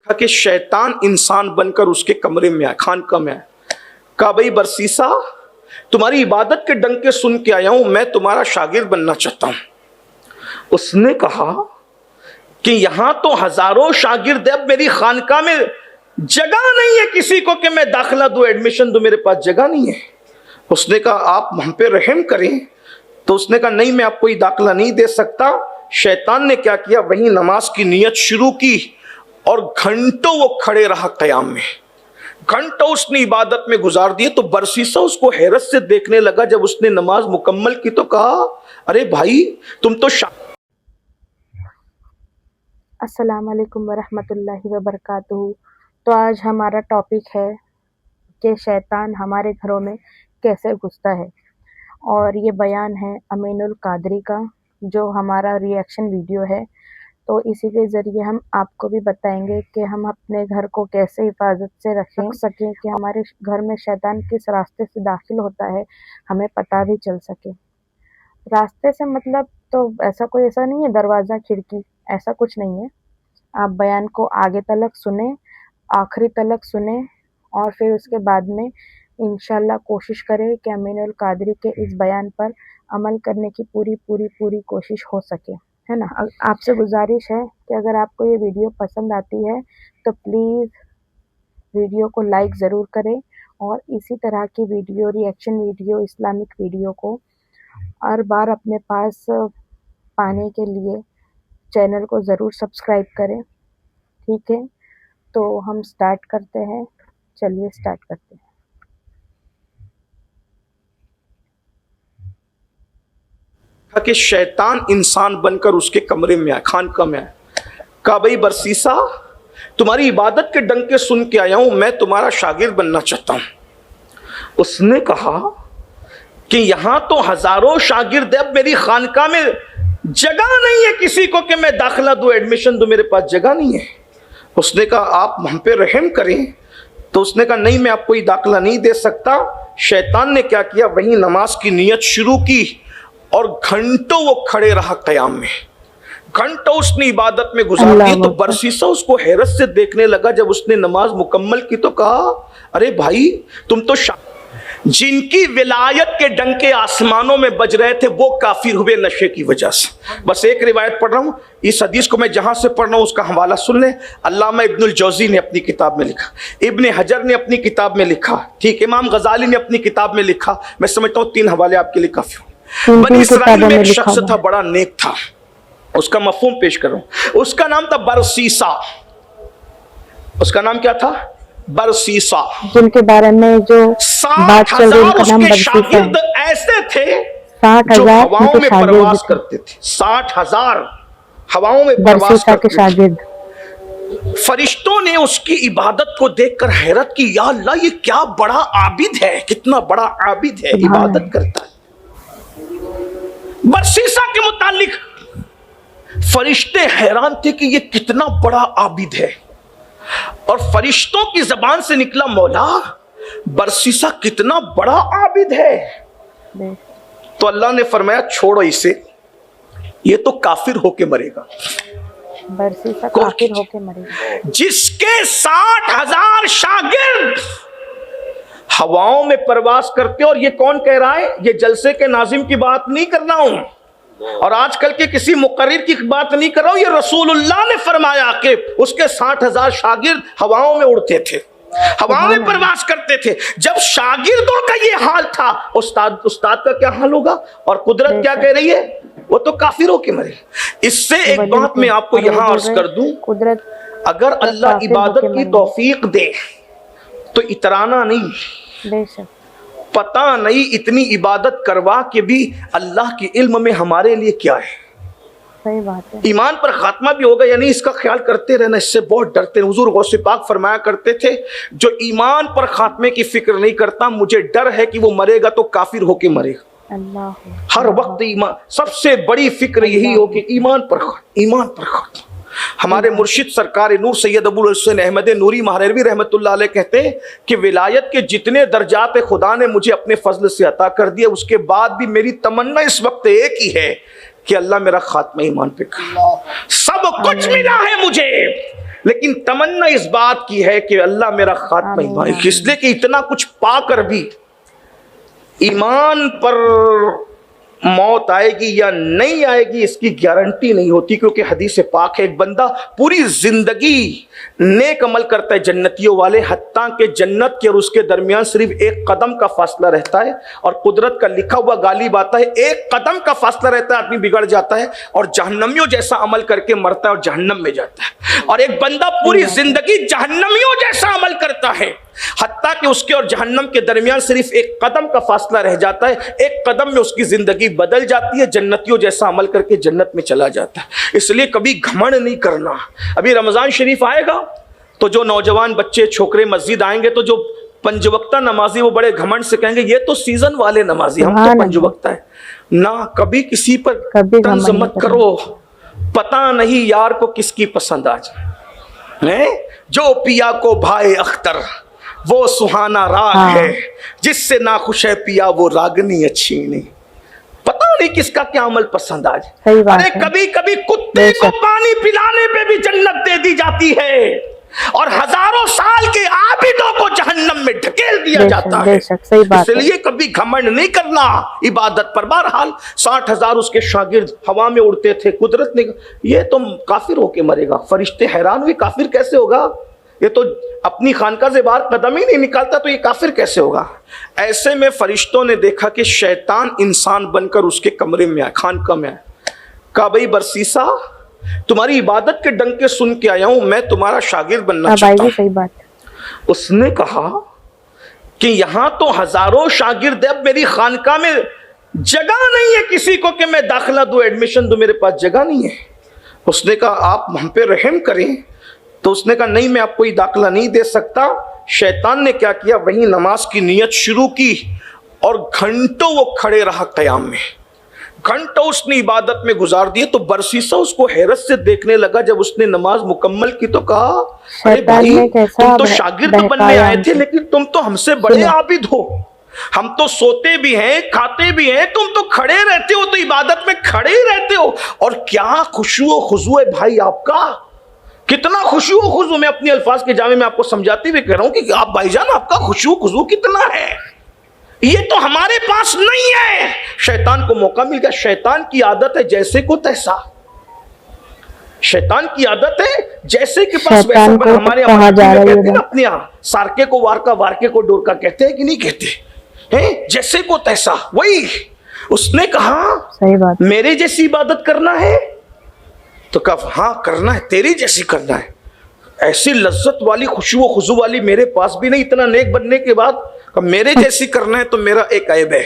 کہ شیطان انسان بن کر اس کے کمرے میں آئے، خانقاہ میں آئے، کہا بھائی برسیسا تمہاری عبادت کے ڈنکے سن کے آیا ہوں، میں تمہارا شاگرد بننا چاہتا ہوں۔ اس نے کہا کہ یہاں تو ہزاروں شاگرد ہیں، اب میری خانقاہ میں جگہ نہیں ہے کسی کو کہ میں داخلہ دوں، ایڈمیشن دوں، میرے پاس جگہ نہیں ہے۔ اس نے کہا آپ ہم پہ رحم کریں۔ تو اس نے کہا نہیں میں آپ کو داخلہ نہیں دے سکتا۔ شیطان نے کیا کیا، وہیں نماز کی نیت شروع کی اور گھنٹوں وہ کھڑے رہا قیام میں، گھنٹوں اس نے عبادت میں گزار دیے۔ تو برسیسا اس کو حیرت سے دیکھنے لگا۔ جب اس نے نماز مکمل کی تو کہا ارے بھائی تم تو السلام علیکم ورحمۃ اللہ وبرکاتہ۔ تو آج ہمارا ٹاپک ہے کہ شیطان ہمارے گھروں میں کیسے گھستا ہے، اور یہ بیان ہے امین القادری کا، جو ہمارا ریئیکشن ویڈیو ہے۔ تو اسی کے ذریعے ہم آپ کو بھی بتائیں گے کہ ہم اپنے گھر کو کیسے حفاظت سے رکھ سکیں کہ ہمارے گھر میں شیطان کس راستے سے داخل ہوتا ہے ہمیں پتہ بھی چل سکے۔ راستے سے مطلب تو ایسا نہیں ہے دروازہ کھڑکی، ایسا کچھ نہیں ہے۔ آپ بیان کو آگے تلک سنیں، آخری تلک سنیں، اور پھر اس کے بعد میں انشاءاللہ کوشش کریں کہ امین القادری کے اس بیان پر عمل کرنے کی پوری کوشش ہو سکے، ہے نا۔ آپ سے گزارش ہے کہ اگر آپ کو یہ ویڈیو پسند آتی ہے تو پلیز ویڈیو کو لائک ضرور کریں، اور اسی طرح کی video, reaction video, Islamic video کو ہر بار اپنے پاس پانے کے لیے چینل کو ضرور سبسکرائب کریں، ٹھیک ہے۔ تو ہم سٹارٹ کرتے ہیں، چلیے سٹارٹ کرتے ہیں۔ کہ شیطان انسان بن کر اس کے کمرے میں آئے، خانقاہ میں آئے، کہا بھائی برسیسا تمہاری عبادت کے ڈنکے سن کے آیا ہوں، میں تمہارا شاگرد بننا چاہتا ہوں۔ اس نے کہا کہ یہاں تو ہزاروں شاگرد ہیں، اب میری خانقاہ میں جگہ نہیں ہے کسی کو کہ میں داخلہ دوں، ایڈمیشن دوں، میرے پاس جگہ نہیں ہے۔ اس نے کہا آپ ہم پہ رحم کریں۔ تو اس نے کہا نہیں میں آپ کو داخلہ نہیں دے سکتا۔ شیطان نے کیا کیا، وہیں نماز کی نیت شروع کی اور گھنٹوں وہ کھڑے رہا قیام میں، گھنٹوں اس نے عبادت میں گزار دی۔ تو برسیسا اس کو حیرت سے دیکھنے لگا۔ جب اس نے نماز مکمل کی تو کہا ارے بھائی تم تو جن کی ولایت کے ڈنکے آسمانوں میں بج رہے تھے وہ کافر ہوئے نشے کی وجہ سے۔ بس ایک روایت پڑھ رہا ہوں، اس حدیث کو میں جہاں سے پڑھ رہا ہوں اس کا حوالہ سن لیں۔ علامہ ابن الجوزی نے اپنی کتاب میں لکھا، ابن حجر نے اپنی کتاب میں لکھا، ٹھیک، امام غزالی نے اپنی کتاب میں لکھا۔ میں سمجھتا ہوں 3 حوالے آپ کے لیے کافی ہوں۔ بنی اسرائیل میں ایک شخص تھا، بڑا نیک تھا، اس کا مفہوم پیش کر رہا ہوں۔ اس کا نام تھا برسیسا۔ اس کا نام کیا تھا؟ برسیسا، جن کے بارے میں جو بات چل رہی ہے ان کا نام برسیسا ہے۔ شاگرد ایسے تھے 60,000 جو ہواؤں میں شاگرد پرواز تھے، کرتے تھے، 60,000 ہواؤں میں پرواز برسیسا کے کرتے تھے۔ شاگرد۔ فرشتوں نے اس کی عبادت کو دیکھ کر حیرت کی، یا اللہ یہ کیا بڑا عابد ہے، کتنا بڑا عابد ہے، عبادت کرتا ہے۔ برسیسا کے متعلق فرشتے حیران تھے کہ یہ کتنا بڑا عابد ہے، اور فرشتوں کی زبان سے نکلا مولا برسیسا کتنا بڑا عابد ہے۔ تو اللہ نے فرمایا چھوڑو اسے، یہ تو کافر ہو کے مرے گا۔ برسیسا کافر ہو کے مرے گا۔ جس کے 60,000 شاگرد ہواؤں میں پرواز کرتے، اور یہ کون کہہ رہا ہے؟ یہ جلسے کے ناظم کی بات نہیں کر رہا ہوں، اور آج کل کے کسی مقرر کی بات نہیں کر رہا ہوں، یہ رسول اللہ نے فرمایا کہ اس کے 60,000 شاگرد ہواؤں میں اڑتے تھے، ہواؤں میں پرواز کرتے تھے۔ جب شاگردوں کا یہ حال تھا، استاد کا کیا حال ہوگا؟ اور قدرت کیا کہہ رہی ہے؟ وہ تو کافر ہو کے مرے۔ اس سے ایک بات میں آپ کو یہاں عرض کر دوں، اگر اللہ عبادت کی توفیق دے تو اترانا نہیں، پتہ نہیں اتنی عبادت کروا کے بھی اللہ کے علم میں ہمارے لیے کیا ہے۔ صحیح بات ہے۔ ایمان پر خاتمہ بھی ہوگا یا نہیں اس کا خیال کرتے رہنا، اس سے بہت ڈرتے ہیں۔ حضور غوث پاک فرمایا کرتے تھے جو ایمان پر خاتمے کی فکر نہیں کرتا، مجھے ڈر ہے کہ وہ مرے گا تو کافر ہو کے مرے گا۔ اللہ ہر وقت ایمان، سب سے بڑی فکر یہی ہو کہ ایمان پر خاتمہ۔ ہمارے مرشد سرکار نور سید ابو الحسن احمد نوری مہروی رحمت اللہ علیہ کہتے ہیں کہ ولایت کے جتنے درجات خدا نے مجھے اپنے فضل سے عطا کر دیا، اس کے بعد بھی میری تمنا اس وقت ایک ہی ہے کہ اللہ میرا خاتمہ ایمان پہ کر۔ سب کچھ ملا ہے مجھے لیکن تمنا اس بات کی ہے کہ اللہ میرا خاتمہ ایمان، اس لیے کہ اتنا کچھ پا کر بھی ایمان پر موت آئے گی یا نہیں آئے گی اس کی گارنٹی نہیں ہوتی، کیونکہ حدیث پاک ہے ایک بندہ پوری زندگی نیک عمل کرتا ہے جنتیوں والے، حتیٰ کہ جنت کے اور اس کے درمیان صرف ایک قدم کا فاصلہ رہتا ہے، اور قدرت کا لکھا ہوا غالب آتا ہے، ایک قدم کا فاصلہ رہتا ہے، آدمی بگڑ جاتا ہے اور جہنمیوں جیسا عمل کر کے مرتا ہے اور جہنم میں جاتا ہے، اور ایک بندہ پوری زندگی جہنمیوں جیسا عمل کرتا ہے، حتیٰ کہ اس کے اور جہنم کے درمیان صرف ایک قدم کا فاصلہ رہ جاتا ہے، ایک قدم میں اس کی زندگی بدل جاتی ہے، جنتیوں جیسا عمل کر کے جنت میں چلا جاتا ہے۔ اس لیے کبھی گھمنڈ نہیں کرنا۔ ابھی رمضان شریف آئے گا تو جو نوجوان بچے چھوکرے مسجد آئیں گے تو جو پنج وقتہ نمازی وہ بڑے گھمنڈ سے کہیں گے یہ تو سیزن والے نمازی، ہم تو پنج وقتہ ہیں۔ نہ کبھی کسی پر طنز مت کرو، پتہ نہیں یار کو کس کی پسند آ جائے۔ جو پیا کو بھائے اختر وہ سہانا راگ ہے، جس سے ناخوش ہے پیا وہ راگنی اچھی نہیں۔ پتہ نہیں کس کا کیا عمل پسند آ جائے۔ ارے کبھی کبھی کتے کو پانی پلانے پہ بھی جنت دے دی جاتی ہے، اور ہزاروں سال کے عابدوں کو جہنم میں ڈھکیل دیا جاتا ہے۔ اس لیے کبھی گھمنڈ نہیں کرنا عبادت پر۔ بہرحال 60,000 اس کے شاگرد ہوا میں اڑتے تھے، قدرت نے یہ تو کافر ہو کے مرے گا۔ فرشتے حیران ہوئے کافر کیسے ہوگا، یہ تو اپنی خانقاہ سے باہر قدم ہی نہیں نکالتا، تو یہ کافر کیسے ہوگا۔ ایسے میں فرشتوں نے دیکھا کہ شیطان انسان بن کر اس کے کمرے میں آئے، خانقاہ میں آئے۔ کہا بھئی برسیسا تمہاری عبادت کے ڈنکے سن کے آیا ہوں، میں تمہارا شاگرد بننا چاہتا ہوں۔ اس نے کہا کہ یہاں تو ہزاروں شاگرد ہیں، اب میری خانقاہ میں جگہ نہیں ہے کسی کو کہ میں داخلہ دوں، ایڈمیشن دوں، میرے پاس جگہ نہیں ہے۔ اس نے کہا آپ ہم پہ رحم کریں۔ تو اس نے کہا نہیں میں آپ کو داخلہ نہیں دے سکتا۔ شیطان نے کیا کیا، وہیں نماز کی نیت شروع کی اور گھنٹوں وہ کھڑے رہا قیام میں، گھنٹوں اس نے عبادت میں گزار دیے۔ تو برسیسا اس کو حیرت سے دیکھنے لگا۔ جب اس نے نماز مکمل کی تو کہا ارے بھائی تم تو شاگرد بننے آئے تھے، لیکن تم تو ہم سے بڑے عابد ہو۔ ہم تو سوتے بھی ہیں کھاتے بھی ہیں، تم تو کھڑے رہتے ہو، تو عبادت میں کھڑے ہی رہتے ہو، اور کیا خشوع و خضوع ہے بھائی آپ کا، کتنا خشوع و خضوع۔ میں اپنی الفاظ کے جامع میں آپ کو سمجھاتے ہوئے کہہ رہا ہوں کہ آپ بھائی جان آپ کا خشوع و خضوع کتنا ہے، یہ تو ہمارے پاس نہیں ہے۔ شیطان کو موقع مل گیا۔ شیطان کی عادت ہے جیسے کو تیسا، شیطان کی عادت ہے جیسے کے پاس ویسا۔ ہمارے یہاں کہتے ہیں نا اپنے یہاں سارکے کو وارکا، وارکے کو ڈورکا کہتے ہیں کہ نہیں کہتے، جیسے کو تیسا وہی۔ اس نے کہا میرے جیسی عبادت کرنا ہے، تو کہا ہاں کرنا ہے، تیری جیسی کرنا ہے۔ ایسی لذت والی خشوع و خضوع والی میرے پاس بھی نہیں، اتنا نیک بننے کے بعد میرے جیسی کرنا ہے تو میرا ایک عیب ہے۔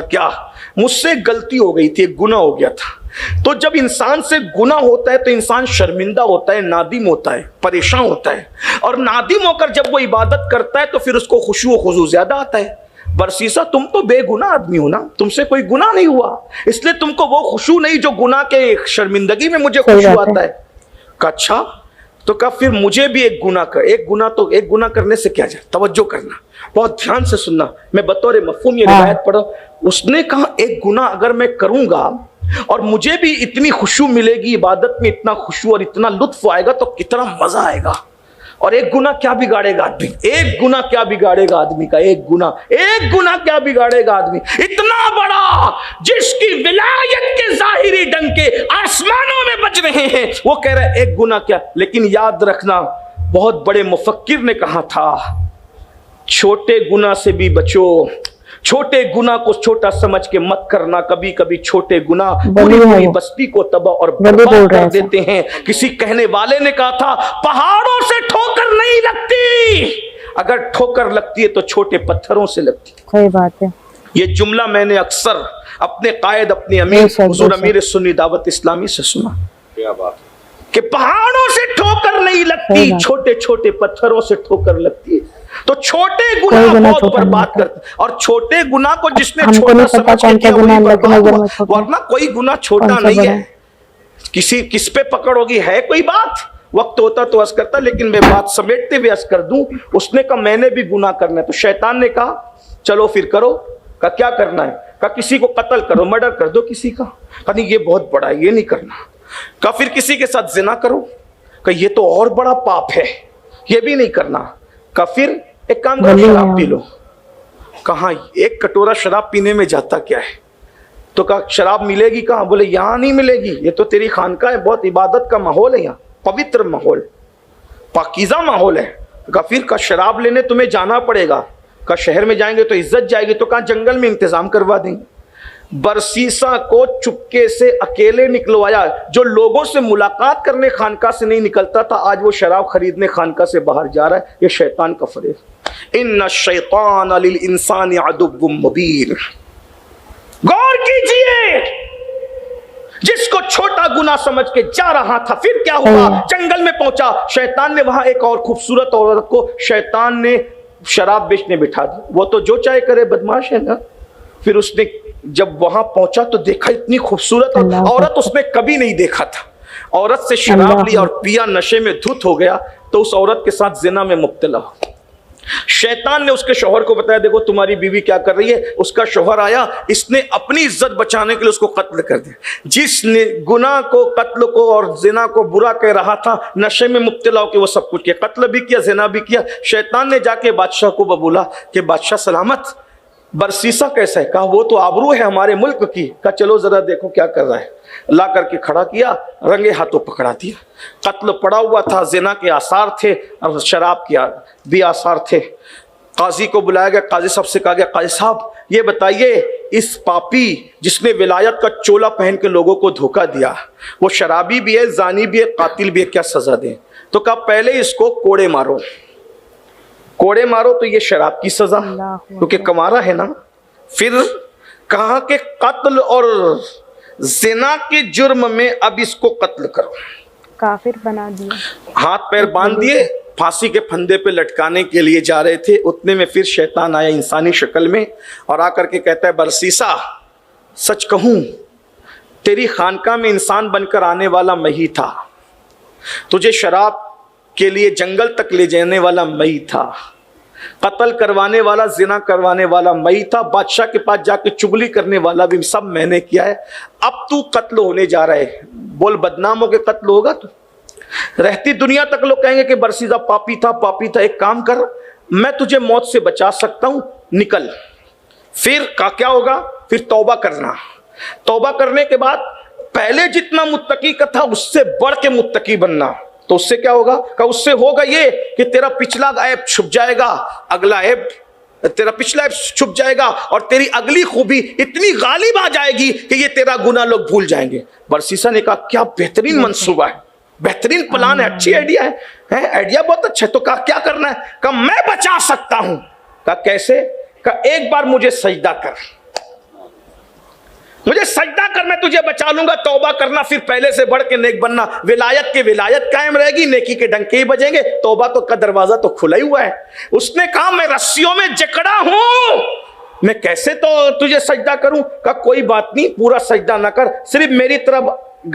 کیا مجھ سے غلطی ہو گئی تھی، ایک گناہ ہو گیا تھا۔ تو جب انسان سے گناہ ہوتا ہے تو انسان شرمندہ ہوتا ہے، نادم ہوتا ہے، پریشان ہوتا ہے، اور نادم ہو کر جب وہ عبادت کرتا ہے تو پھر اس کو خشوع و خضوع زیادہ آتا ہے۔ برسیسا تم تو بے گناہ آدمی ہو نا، تم سے کوئی گناہ نہیں ہوا، اس لیے تم کو وہ خشوع نہیں جو گناہ کے شرمندگی میں مجھے خشوع آتا ہے۔ کہا اچھا، تو کہا پھر مجھے بھی ایک گناہ کرنے سے کیا جائے، توجہ کرنا، بہت دھیان سے سننا، میں بطور مفہوم یہ روایت پڑھا۔ اس نے کہا ایک گناہ اگر میں کروں گا اور مجھے بھی اتنی خشوع ملے گی، عبادت میں اتنا خشوع اور اتنا لطف آئے گا تو کتنا مزہ آئے گا۔ اور ایک گناہ کیا بگاڑے گا آدمی، ایک گناہ کیا بگاڑے گا آدمی کا، ایک گناہ کیا بگاڑے گا آدمی اتنا بڑا، جس کی ولایت کے ظاہری ڈنکے آسمانوں میں بج رہے ہیں، وہ کہہ رہا ہے ایک گناہ کیا۔ لیکن یاد رکھنا بہت بڑے مفکر نے کہا تھا چھوٹے گناہ سے بھی بچو، چھوٹے گناہ کو چھوٹا سمجھ کے مت کرنا، کبھی کبھی چھوٹے گناہ پوری پوری بستی کو تباہ اور برباد کر دیتے ہیں۔ کسی کہنے والے نے کہا تھا پہاڑوں سے ٹھوکر نہیں لگتی، اگر ٹھوکر لگتی ہے تو چھوٹے پتھروں سے لگتی ہے۔ صحیح بات ہے۔ یہ جملہ میں نے اکثر اپنے قائد، اپنے امیر حضور امیر سنی دعوت اسلامی سے سنا، کیا بات کہ پہاڑوں سے ٹھوکر نہیں لگتی، چھوٹے چھوٹے پتھروں سے ٹھوکر لگتی ہے۔ تو چھوٹے گناہ بہت برباد کرتے، اور چھوٹے گناہ کو جس نے چھوٹا سمجھ کے کیا وہی برباد ہوا، ورنہ کوئی گناہ چھوٹا نہیں ہے۔ کس پہ پکڑ ہوگی، ہے کوئی بات، وقت ہوتا تو عرض کرتا، لیکن میں بات سمیٹتے ہوئے عرض کر دوں۔ اس نے کہا میں نے بھی گناہ کرنا ہے، تو شیطان نے کہا چلو پھر کرو۔ کہا کیا کرنا ہے؟ کہا کسی کو قتل کرو، مرڈر کر دو کسی کا۔ کہا نہیں یہ بہت بڑا ہے، یہ نہیں کرنا۔ کہا پھر کسی کے ساتھ زنا کرو۔ کہ یہ تو اور بڑا پاپ ہے، یہ بھی نہیں کرنا۔ کہ پھر ایک کام کرو، بولیے شراب پی لو۔ کہاں ایک کٹورا شراب پینے میں جاتا کیا ہے؟ تو کہا شراب ملے گی کہاں؟ بولے یہاں نہیں ملے گی، یہ تو تیری خانقاہ ہے، بہت عبادت کا ماحول ہے، یہاں پوتر ماحول، پاکیزہ ماحول ہے۔ کہا پھر کا شراب لینے تمہیں جانا پڑے گا۔ کہا شہر میں جائیں گے تو عزت جائے گی، تو کہاں جنگل میں انتظام کروا دیں گے۔ برسیسا کو چپکے سے اکیلے نکلوایا، جو لوگوں سے ملاقات کرنے خانقاہ سے نہیں نکلتا تھا، آج وہ شراب خریدنے خانقاہ سے باہر جا رہا ہے۔ یہ شیطان کا فریب۔ ان الشیطان للانسان عدو مبین۔ غور کیجئے، جس کو چھوٹا گناہ سمجھ کے جا رہا تھا، پھر کیا ہوا؟ جنگل میں پہنچا، شیطان نے وہاں ایک اور خوبصورت عورت کو شیطان نے شراب بیچنے بٹھا دی۔ وہ تو جو چاہے کرے، بدماش ہے نا۔ پھر اس نے جب وہاں پہنچا تو دیکھا اتنی خوبصورت عورت اس نے کبھی نہیں دیکھا تھا۔ عورت سے شراب لیا اور پیا، نشے میں دھت ہو گیا، تو اس عورت کے ساتھ زنا میں مبتلا ہو۔ شیطان نے اس کے شوہر کو بتایا، دیکھو تمہاری بیوی کیا کر رہی ہے۔ اس کا شوہر آیا، اس نے اپنی عزت بچانے کے لیے اس کو قتل کر دیا۔ جس نے گناہ کو، قتل کو اور زنا کو برا کہہ رہا تھا، نشے میں مبتلا ہو کے وہ سب کچھ کیا، قتل بھی کیا، زنا بھی کیا۔ شیطان نے جا کے بادشاہ کو بولا کہ بادشاہ سلامت، برسیسا کیسا ہے؟ کہا وہ تو آبرو ہے ہمارے ملک کی۔ کہا چلو ذرا دیکھو کیا کر رہا ہے۔ لا کر کے کھڑا کیا، رنگے ہاتھوں پکڑا دیا۔ قتل پڑا ہوا تھا، زنا کے آثار تھے اور شراب کے بھی آثار تھے۔ قاضی کو بلایا گیا، قاضی صاحب سے کہا گیا، قاضی صاحب یہ بتائیے، اس پاپی جس نے ولایت کا چولا پہن کے لوگوں کو دھوکہ دیا، وہ شرابی بھی ہے، زانی بھی ہے، قاتل بھی ہے، کیا سزا دیں؟ تو کہا پہلے اس کو کوڑے مارو، کوڑے مارو تو یہ شراب کی سزا، کیونکہ کمارا ہے نا۔ پھر کہا کہ قتل اور زنا کے جرم میں اب اس کو قتل کرو، کافر بنا دیا۔ ہاتھ پیر باندھ دیے، پھانسی کے پھندے پہ لٹکانے کے لیے جا رہے تھے، اتنے میں پھر شیطان آیا انسانی شکل میں اور آ کر کے کہتا ہے، برسیسا سچ کہوں تیری خانقاہ میں انسان بن کر آنے والا میں ہی تھا، تجھے شراب کے لیے جنگل تک لے جانے والا میں ہی تھا، قتل کروانے والا، زنا کروانے والا میں ہی تھا، بادشاہ کے پاس جا کے چگلی کرنے والا بھی سب میں نے کیا ہے۔ اب تو قتل ہونے جا رہا ہے، بول بدنام ہو کے قتل ہوگا تو؟ رہتی دنیا تک لوگ کہیں گے کہ برسیزہ پاپی تھا، پاپی تھا۔ ایک کام کر، میں تجھے موت سے بچا سکتا ہوں، نکل۔ پھر کیا ہوگا؟ پھر توبہ کرنا، توبہ کرنے کے بعد پہلے جتنا متقی کا تھا اس سے بڑھ کے متقی بننا۔ تو اس سے کیا ہوگا؟ کہ اس سے ہوگا یہ کہ تیرا پچھلا عیب چھپ جائے گا، اگلا عیب، تیرا پچھلا عیب چھپ جائے گا اور تیری اگلی خوبی اتنی غالب آ جائے گی کہ یہ تیرا گناہ لوگ بھول جائیں گے۔ برسیسا نے کہا کیا بہترین منصوبہ ہے، بہترین پلان ہے، اچھی آئیڈیا ہے، آئیڈیا بہت اچھا ہے۔ تو کہا کیا کرنا ہے؟ کہا میں بچا سکتا ہوں۔ کہا کیسے؟ کہا ایک بار مجھے سجدہ کر، مجھے سجدہ کر، میں تجھے بچا لوں گا۔ توبہ کرنا، پھر پہلے سے بڑھ کے نیک بننا، ولایت کے ولایت قائم رہے گی، نیکی کے ڈنکے ہی بجیں گے۔ توبہ تو کا دروازہ تو کھلا ہی ہوا ہے۔ اس نے کہا میں رسیوں میں جکڑا ہوں، میں کیسے تو تجھے سجدہ کروں؟ کہا کوئی بات نہیں، پورا سجدہ نہ کر، صرف میری طرف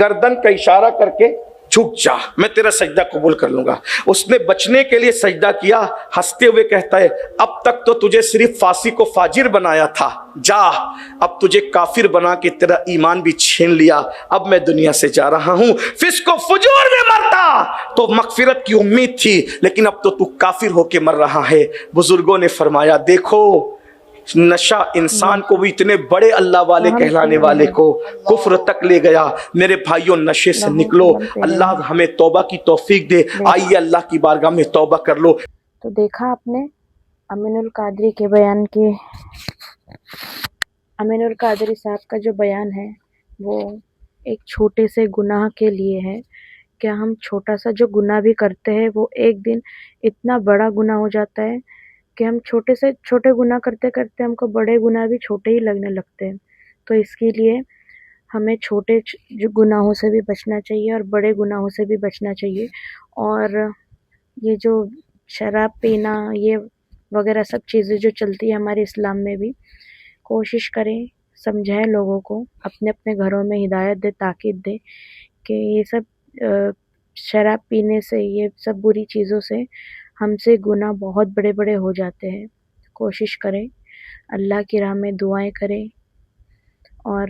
گردن کا اشارہ کر کے جھک جا، میں تیرا سجدہ قبول کر لوں گا۔ اس نے بچنے کے لیے سجدہ کیا، ہنستے ہوئے کہتا ہے اب تک تو تجھے صرف فاسق کو فاجر بنایا تھا، جا اب تجھے کافر بنا کے تیرا ایمان بھی چھین لیا، اب میں دنیا سے جا رہا ہوں۔ فسق و فجور میں مرتا تو مغفرت کی امید تھی، لیکن اب تو کافر ہو کے مر رہا ہے۔ بزرگوں نے فرمایا دیکھو نشہ انسان کو بھی اتنے بڑے اللہ والے کہلانے والے کو کفر تک لے گیا۔ میرے بھائیوں نشے سے نکلو، اللہ ہمیں توبہ کی توفیق دے۔ آئیے اللہ کی بارگاہ میں توبہ کر لو۔ تو دیکھا آپ نے امین القادری کے بیان کی، امین القادری صاحب کا جو بیان ہے وہ ایک چھوٹے سے گناہ کے لیے ہے۔ کیا ہم چھوٹا سا جو گناہ بھی کرتے ہیں وہ ایک دن اتنا بڑا گناہ ہو جاتا ہے کہ ہم چھوٹے سے چھوٹے گناہ کرتے کرتے ہم کو بڑے گناہ بھی چھوٹے ہی لگنے لگتے ہیں۔ تو اس کے لیے ہمیں چھوٹے جو گناہوں سے بھی بچنا چاہیے اور بڑے گناہوں سے بھی بچنا چاہیے۔ اور یہ جو شراب پینا یہ وغیرہ سب چیزیں جو چلتی ہیں ہمارے اسلام میں بھی، کوشش کریں سمجھائیں لوگوں کو، اپنے اپنے گھروں میں ہدایت دے، تاکید دے کہ یہ سب شراب پینے سے، یہ سب بری چیزوں سے ہم سے گناہ بہت بڑے بڑے ہو جاتے ہیں۔ کوشش کریں، اللہ کی راہ میں دعائیں کریں اور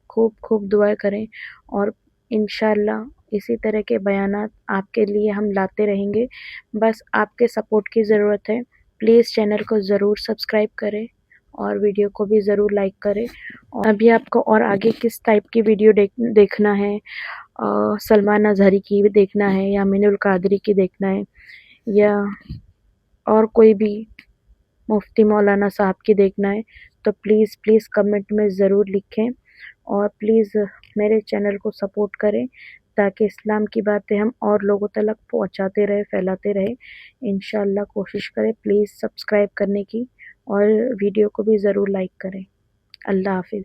خوب خوب دعائیں کریں، اور انشاءاللہ اسی طرح کے بیانات آپ کے لیے ہم لاتے رہیں گے. بس آپ کے سپورٹ کی ضرورت ہے. پلیز چینل کو ضرور سبسکرائب کریں اور ویڈیو کو بھی ضرور لائک کریں. اور ابھی آپ کو اور آگے کس ٹائپ کی ویڈیو دیکھنا ہے، سلمان اظہری کی دیکھنا ہے یا امین القادری کی دیکھنا ہے یا اور کوئی بھی مفتی مولانا صاحب کی دیکھنا ہے، تو پلیز کمنٹ میں ضرور لکھیں اور پلیز میرے چینل کو سپورٹ کریں تاکہ اسلام کی باتیں ہم اور لوگوں تک پہنچاتے رہے، پھیلاتے رہے. انشاءاللہ کوشش کریں پلیز سبسکرائب کرنے کی اور ویڈیو کو بھی ضرور لائک کریں. اللہ حافظ.